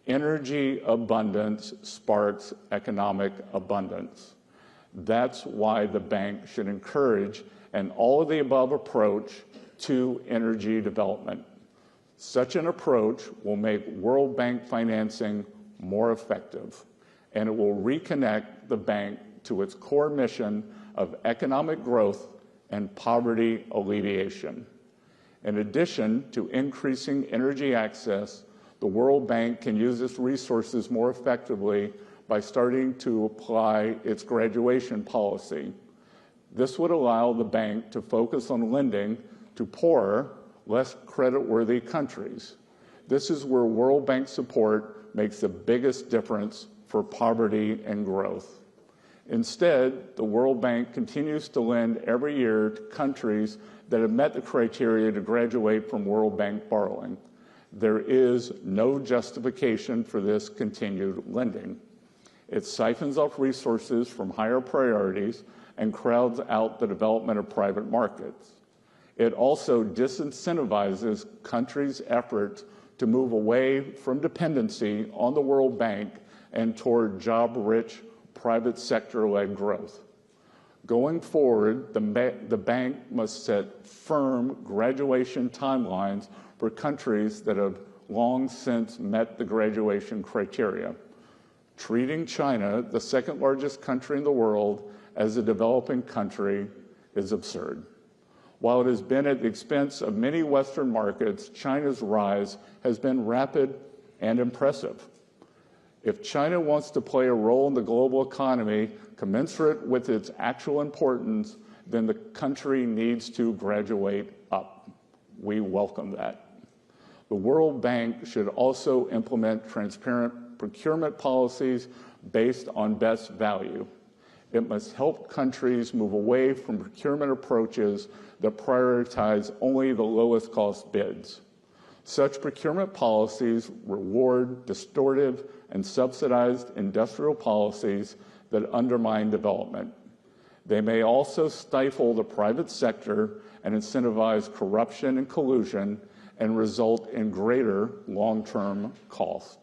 Energy abundance sparks economic abundance. That's why the bank should encourage an all-of-the-above approach to energy development. Such an approach will make World Bank financing more effective, and it will reconnect the bank to its core mission of economic growth and poverty alleviation. In addition to increasing energy access, the World Bank can use its resources more effectively by starting to apply its graduation policy. This would allow the bank to focus on lending to poorer, less creditworthy countries. This is where World Bank support makes the biggest difference for poverty and growth. Instead, the World Bank continues to lend every year to countries that have met the criteria to graduate from World Bank borrowing. There is no justification for this continued lending. It siphons off resources from higher priorities and crowds out the development of private markets. It also disincentivizes countries' efforts to move away from dependency on the World Bank and toward job-rich, private sector-led growth. Going forward, the bank must set firm graduation timelines for countries that have long since met the graduation criteria. Treating China, the second largest country in the world, as a developing country is absurd. While it has been at the expense of many Western markets, China's rise has been rapid and impressive. If China wants to play a role in the global economy commensurate with its actual importance, then the country needs to graduate up. We welcome that. The World Bank should also implement transparent procurement policies based on best value. It must help countries move away from procurement approaches that prioritize only the lowest cost bids. Such procurement policies reward distortive and subsidized industrial policies that undermine development. They may also stifle the private sector and incentivize corruption and collusion and result in greater long-term cost.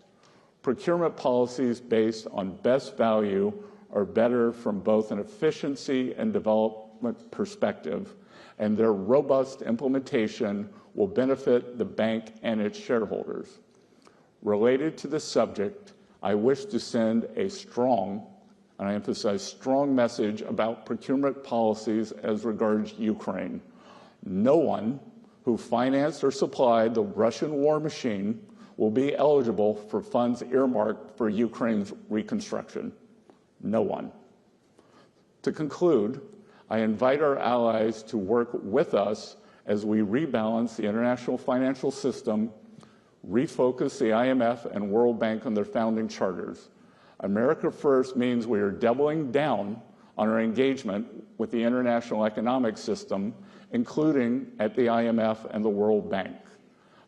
Procurement policies based on best value are better from both an efficiency and development perspective, and their robust implementation will benefit the bank and its shareholders. Related to this subject, I wish to send a strong, and I emphasize strong, message about procurement policies as regards Ukraine. No one who financed or supplied the Russian war machine will be eligible for funds earmarked for Ukraine's reconstruction. No one. To conclude, I invite our allies to work with us as we rebalance the international financial system, refocus the IMF and World Bank on their founding charters. America First means we are doubling down on our engagement with the international economic system, including at the IMF and the World Bank.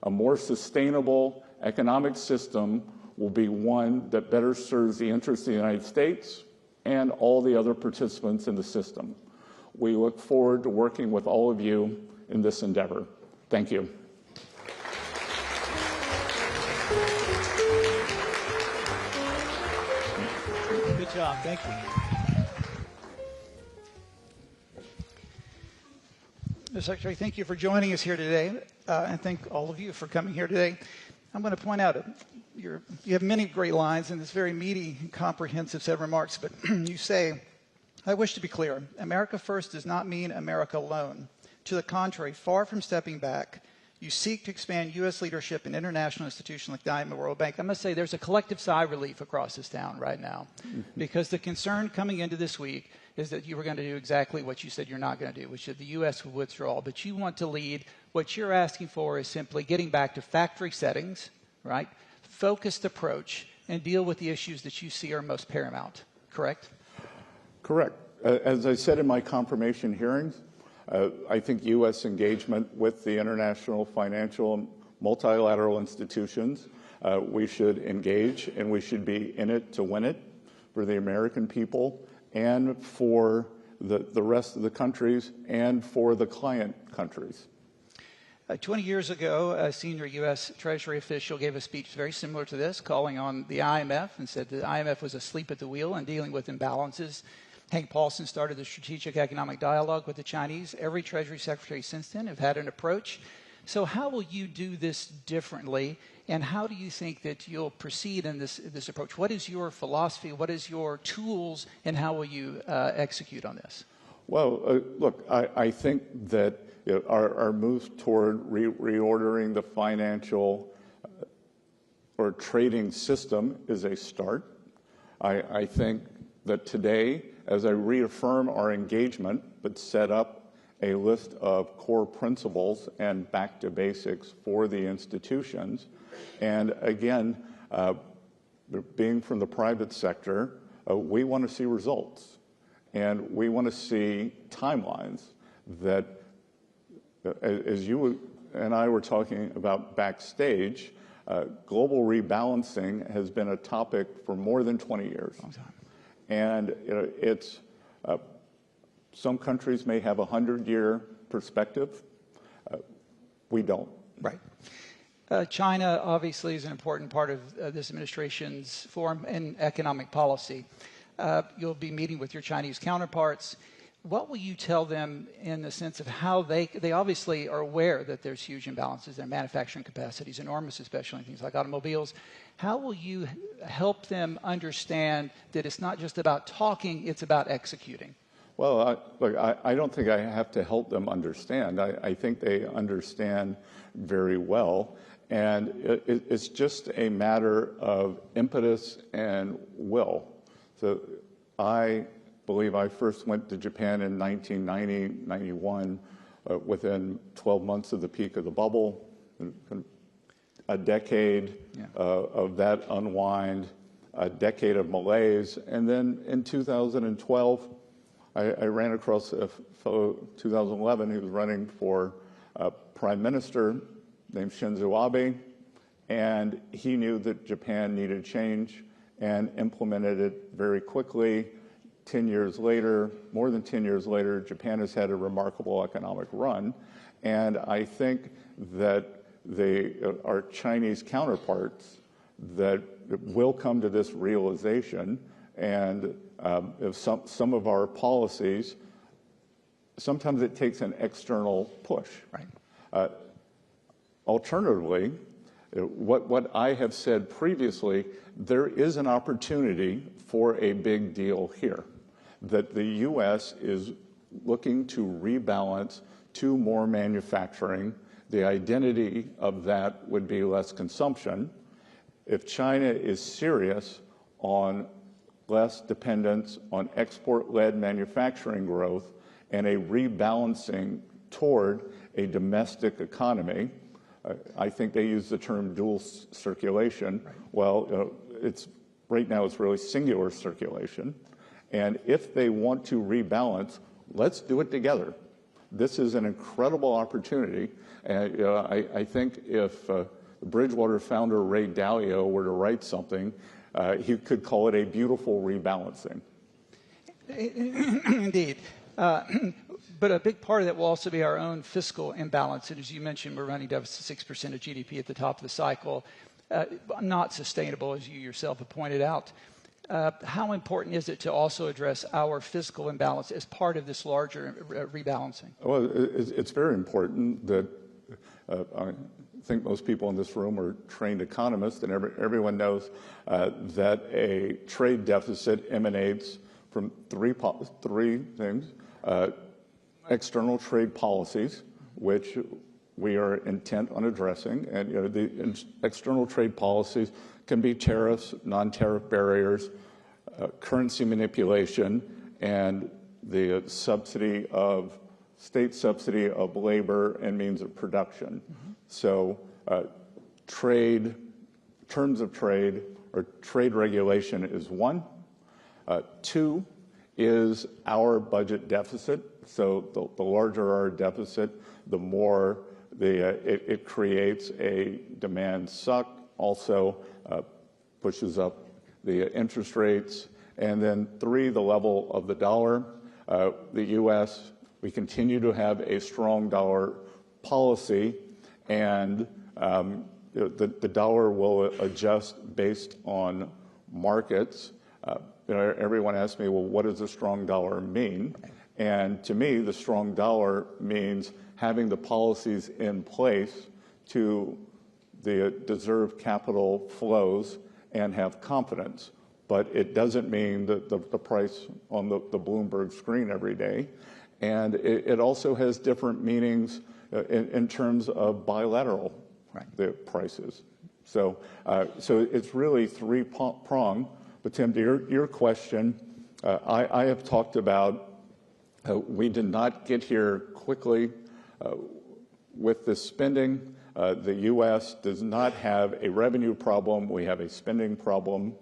A more sustainable economic system will be one that better serves the interests of the United States and all the other participants in the system. We look forward to working with all of you in this endeavor. Thank you. Good job. Thank you. Mr. Secretary, thank you for joining us here today, and thank all of you for coming here today. I'm going to point out you have many great lines in this very meaty, comprehensive set of remarks, but you say, I wish to be clear, America First does not mean America alone. To the contrary, far from stepping back, you seek to expand U.S. leadership in international institutions like the IMF and World Bank. I must say there's a collective sigh of relief across this town right now, because the concern coming into this week is that you were going to do exactly what you said you're not going to do, which is the U.S. would withdraw, but you want to lead. What you're asking for is simply getting back to factory settings, right? Focused approach, and deal with the issues that you see are most paramount, correct? Correct. As I said in my confirmation hearings, I think U.S. engagement with the international financial and multilateral institutions, we should engage, and we should be in it to win it for the American people and for the rest of the countries and for the client countries. 20 years ago, a senior U.S. Treasury official gave a speech very similar to this, calling on the IMF and said the IMF was asleep at the wheel in dealing with imbalances. Hank Paulson started the Strategic Economic Dialogue with the Chinese. Every Treasury Secretary since then have had an approach. So how will you do this differently, and how do you think that you'll proceed in this approach? What is your philosophy? What is your tools, and how will you execute on this? Well, look, I think that our move toward reordering the financial or trading system is a start. I think that today, as I reaffirm our engagement, but set up a list of core principles and back to basics for the institutions. And again, being from the private sector, we want to see results. And we want to see timelines that, as you and I were talking about backstage, global rebalancing has been a topic for more than 20 years. Long time. And it's some countries may have a 100-year perspective. We don't. Right. China obviously is an important part of this administration's forum in economic policy. You'll be meeting with your Chinese counterparts. What will you tell them in the sense of how they obviously are aware that there's huge imbalances, their manufacturing capacity is enormous, especially in things like automobiles. How will you help them understand that it's not just about talking, it's about executing? Well, look, I don't think I have to help them understand. I think they understand very well. And it's just a matter of impetus and will. So I believe I first went to Japan in 1990, 91, within 12 months of the peak of the bubble. A decade of that unwind, a decade of malaise. And then in 2012, I ran across a fellow, 2011, who was running for prime minister named Shinzo Abe, and he knew that Japan needed change and implemented it very quickly. 10 years later, more than 10 years later, Japan has had a remarkable economic run, and I think that our Chinese counterparts that will come to this realization, and if some of our policies, sometimes it takes an external push. Right. Alternatively, what I have said previously, there is an opportunity for a big deal here, that the U.S. is looking to rebalance to more manufacturing. The identity of that would be less consumption. If China is serious on less dependence on export-led manufacturing growth and a rebalancing toward a domestic economy, I think they use the term dual circulation. Right. Well, right now it's really singular circulation. And if they want to rebalance, let's do it together. This is an incredible opportunity. And I think if Bridgewater founder Ray Dalio were to write something, he could call it a beautiful rebalancing. Indeed. But a big part of that will also be our own fiscal imbalance. And as you mentioned, we're running deficit 6% of GDP at the top of the cycle. Not sustainable, as you yourself have pointed out. How important is it to also address our fiscal imbalance as part of this larger rebalancing? Well, it's very important that I think most people in this room are trained economists, and everyone knows that a trade deficit emanates from three things. External trade policies, which we are intent on addressing, and the external trade policies can be tariffs, non-tariff barriers, currency manipulation, and the state subsidy of labor and means of production. Mm-hmm. So terms of trade or trade regulation is one. Two is our budget deficit. So the larger our deficit, the more it creates a demand suck, also pushes up the interest rates. And then three, the level of the dollar. The U.S., we continue to have a strong dollar policy, and the dollar will adjust based on markets. Everyone asks me, well, what does a strong dollar mean? And to me, the strong dollar means having the policies in place to the deserved capital flows and have confidence. But it doesn't mean that the price on the Bloomberg screen every day. And it also has different meanings in terms of bilateral the prices. So it's really three-pronged. But Tim, to your question, I have talked about we did not get here quickly with this spending. The U.S. does not have a revenue problem. We have a spending problem.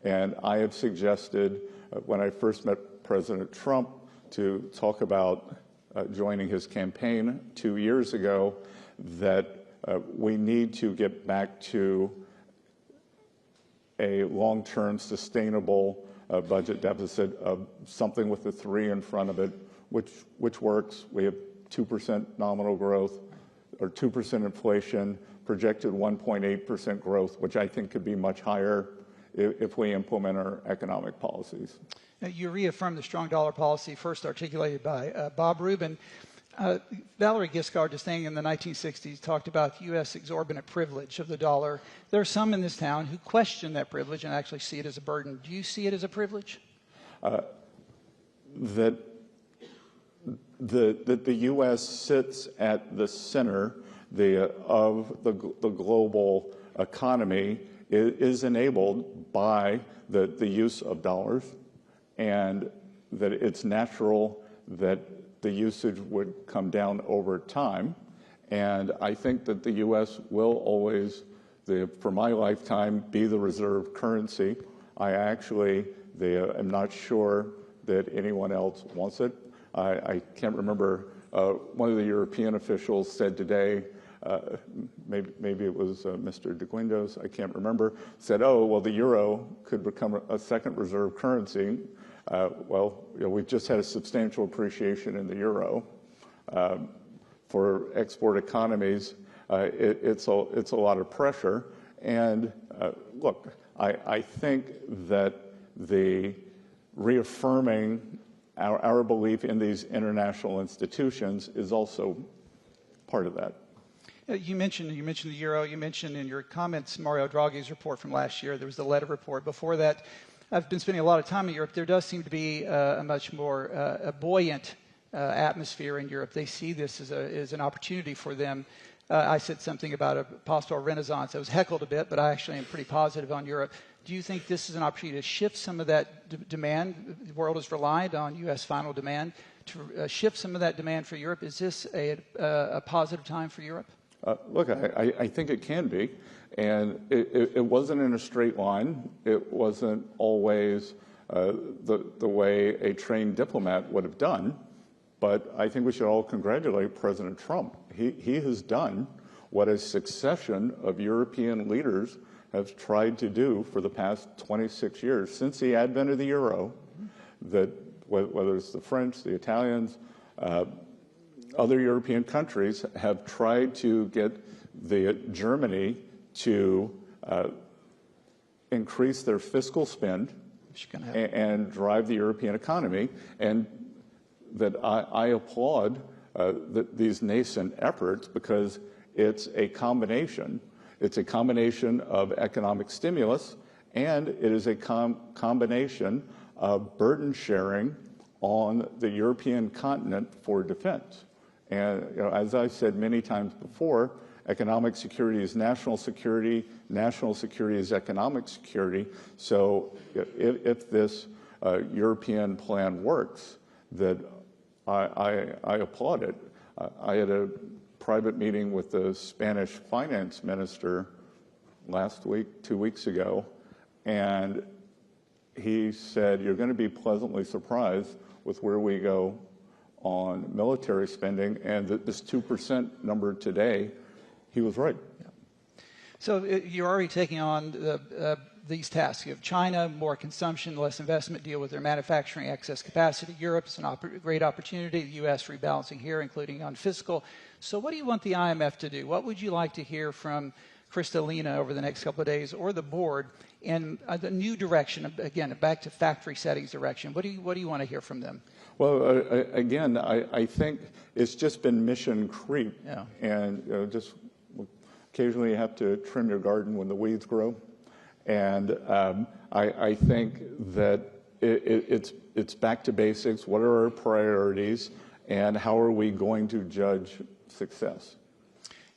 And I have suggested when I first met President Trump to talk about joining his campaign 2 years ago that we need to get back to a long-term sustainable budget deficit of something with a 3 in front of it, which works. We have 2% nominal growth or 2% inflation, projected 1.8% growth, which I think could be much higher if we implement our economic policies. Now, you reaffirm the strong dollar policy first articulated by Bob Rubin. Valerie Giscard d'Estaing in the 1960s talked about the U.S. exorbitant privilege of the dollar. There are some in this town who question that privilege and actually see it as a burden. Do you see it as a privilege? That the U.S. sits at the center of the global economy is enabled by the use of dollars, and that it's natural that the usage would come down over time. And I think that the U.S. will always, for my lifetime, be the reserve currency. I actually am not sure that anyone else wants it. I can't remember, one of the European officials said today, maybe it was Mr. de Guindos, I can't remember, said, oh, well, the euro could become a second reserve currency. Well, we've just had a substantial appreciation in the euro. For export economies, it's a lot of pressure. And look, I think that the reaffirming our belief in these international institutions is also part of that. You mentioned the euro. You mentioned in your comments Mario Draghi's report from last year. There was the letter report. Before that, I've been spending a lot of time in Europe. There does seem to be a much more a buoyant atmosphere in Europe. They see this as an opportunity for them. I said something about a possible renaissance. I was heckled a bit, but I actually am pretty positive on Europe. Do you think this is an opportunity to shift some of that demand? The world is reliant on U.S. final demand. To shift some of that demand for Europe, is this a positive time for Europe? Look, I think it can be. And it wasn't in a straight line. It wasn't always the way a trained diplomat would have done. But I think we should all congratulate President Trump. He has done what a succession of European leaders have tried to do for the past 26 years, since the advent of the euro, that whether it's the French, the Italians, other European countries have tried to get Germany to increase their fiscal spend and drive the European economy, and that I applaud these nascent efforts because it's a combination. It's a combination of economic stimulus, and it is a combination of burden sharing on the European continent for defense. And as I've said many times before, economic security is national security is economic security. So if this European plan works, that I applaud it. I had a private meeting with the Spanish finance minister last week, 2 weeks ago, and he said, you're going to be pleasantly surprised with where we go on military spending, and that this 2% number today, he was right. Yeah. So you're already taking on the these tasks. You have China, more consumption, less investment, deal with their manufacturing excess capacity. Europe is a great opportunity. The U.S. rebalancing here, including on fiscal. So what do you want the IMF to do? What would you like to hear from Kristalina over the next couple of days, or the board, in the new direction, again, back to factory settings direction? What do you want to hear from them? Well, again, I think it's just been mission creep. Yeah. And just occasionally you have to trim your garden when the weeds grow. And I think that it's back to basics. What are our priorities, and how are we going to judge success?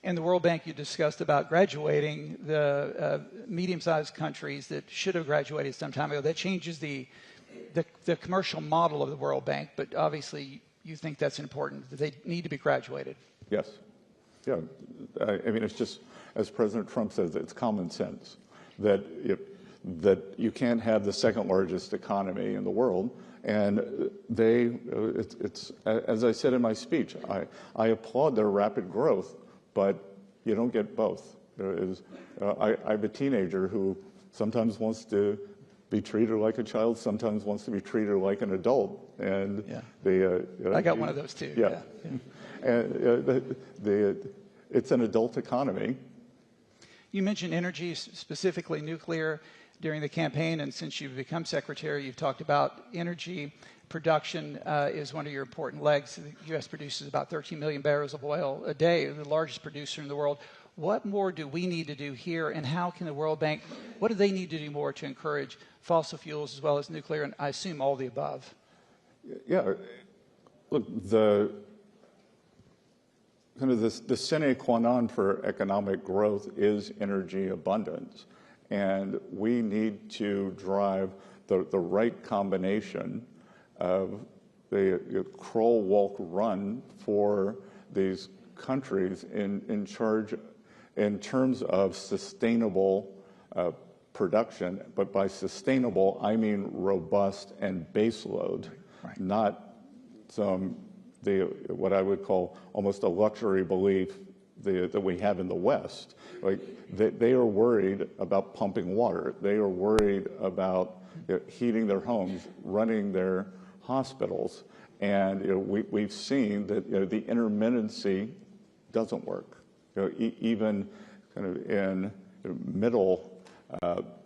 And the World Bank, you discussed about graduating the medium-sized countries that should have graduated some time ago. That changes the commercial model of the World Bank, but obviously you think that's important, that they need to be graduated. Yes. Yeah. I mean, it's just, as President Trump says, it's common sense that you can't have the second largest economy in the world. And it's as I said in my speech, I applaud their rapid growth, but you don't get both. I have a teenager who sometimes wants to be treated like a child, sometimes wants to be treated like an adult, and yeah. I got one of those too. Yeah, and it's an adult economy. You mentioned energy, specifically nuclear, during the campaign, and since you've become secretary, you've talked about energy production is one of your important legs. The U.S. produces about 13 million barrels of oil a day, the largest producer in the world. What more do we need to do here, and how can the World Bank, what do they need to do more to encourage fossil fuels as well as nuclear, and I assume all the above? Yeah, look, the sine qua non for economic growth is energy abundance, and we need to drive the right combination of the crawl, walk, run for these countries in charge in terms of sustainable production. But by sustainable, I mean robust and baseload, right. Not what I would call almost a luxury belief that we have in the West. Like they are worried about pumping water. They are worried about heating their homes, running their hospitals, and we've seen that the intermittency doesn't work. Even kind of in middle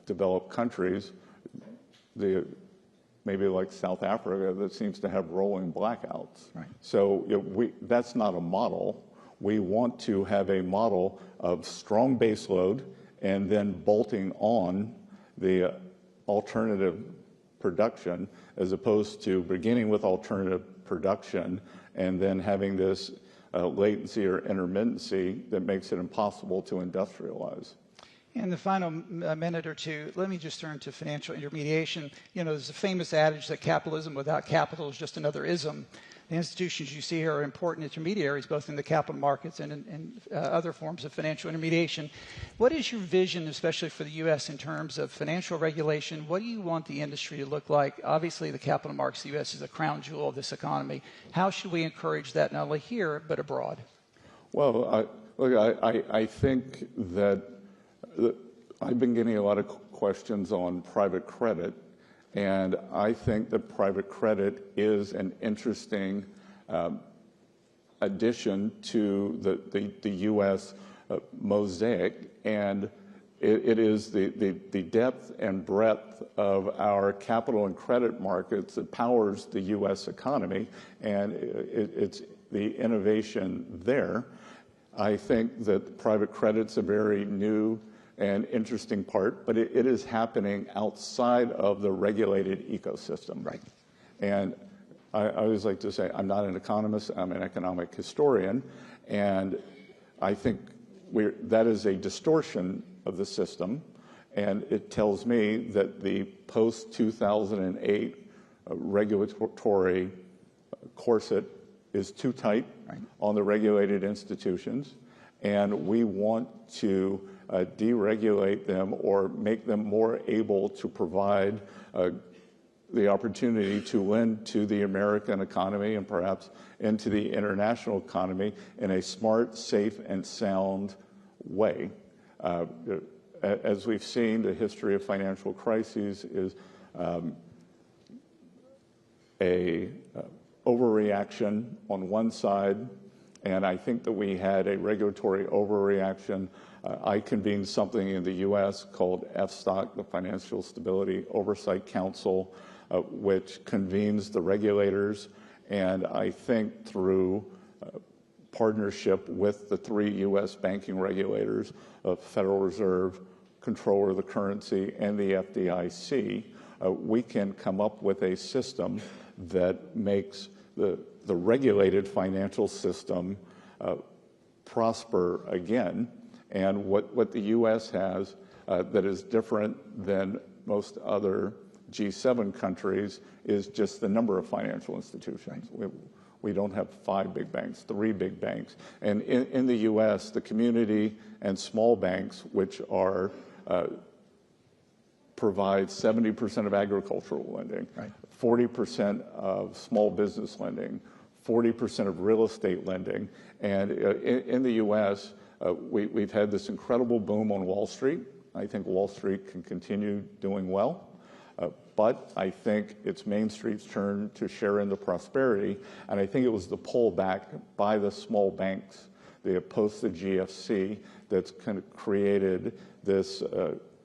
developed countries, maybe like South Africa, that seems to have rolling blackouts. Right. So that's not a model. We want to have a model of strong baseload and then bolting on the alternative production, as opposed to beginning with alternative production and then having this latency or intermittency that makes it impossible to industrialize. In the final minute or two, let me just turn to financial intermediation. There's a famous adage that capitalism without capital is just another ism. The institutions you see here are important intermediaries, both in the capital markets and in other forms of financial intermediation. What is your vision, especially for the U.S., in terms of financial regulation? What do you want the industry to look like? Obviously, the capital markets, the U.S. is a crown jewel of this economy. How should we encourage that not only here, but abroad? Well, I think that I've been getting a lot of questions on private credit, and I think that private credit is an interesting addition to the U.S. mosaic, and it is the depth and breadth of our capital and credit markets that powers the U.S. economy, and it's the innovation there. I think that private credit's a very new and interesting part, but it is happening outside of the regulated ecosystem. Right. And I always like to say, I'm not an economist, I'm an economic historian, and I think that is a distortion of the system, and it tells me that the post-2008 regulatory corset is too tight on the regulated institutions, and we want to deregulate them or make them more able to provide the opportunity to lend to the American economy and perhaps into the international economy in a smart, safe, and sound way. as we've seen, the history of financial crises is a overreaction on one side, and I think that we had a regulatory overreaction. I convened something in the U.S. called FSTOC, the Financial Stability Oversight Council, which convenes the regulators, and I think through partnership with the 3 U.S. banking regulators of Federal Reserve, Controller of the Currency, and the FDIC, we can come up with a system that makes the regulated financial system prosper again. And what the U.S. has that is different than most other G7 countries is just the number of financial institutions. We don't have 5 big banks, 3 big banks. And in the U.S., the community and small banks, which are provide 70% of agricultural lending, 40% of small business lending, 40% of real estate lending. And in the U.S., we've had this incredible boom on Wall Street. I think Wall Street can continue doing well. But I think it's Main Street's turn to share in the prosperity, and I think it was the pullback by the small banks, the post the GFC, that's kind of created this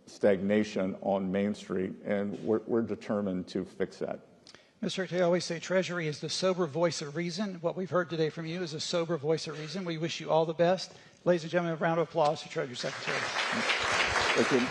stagnation on Main Street, and we're determined to fix that. Mr. Secretary, I always say Treasury is the sober voice of reason. What we've heard today from you is a sober voice of reason. We wish you all the best. Ladies and gentlemen, a round of applause for Treasury Secretary. Thank you.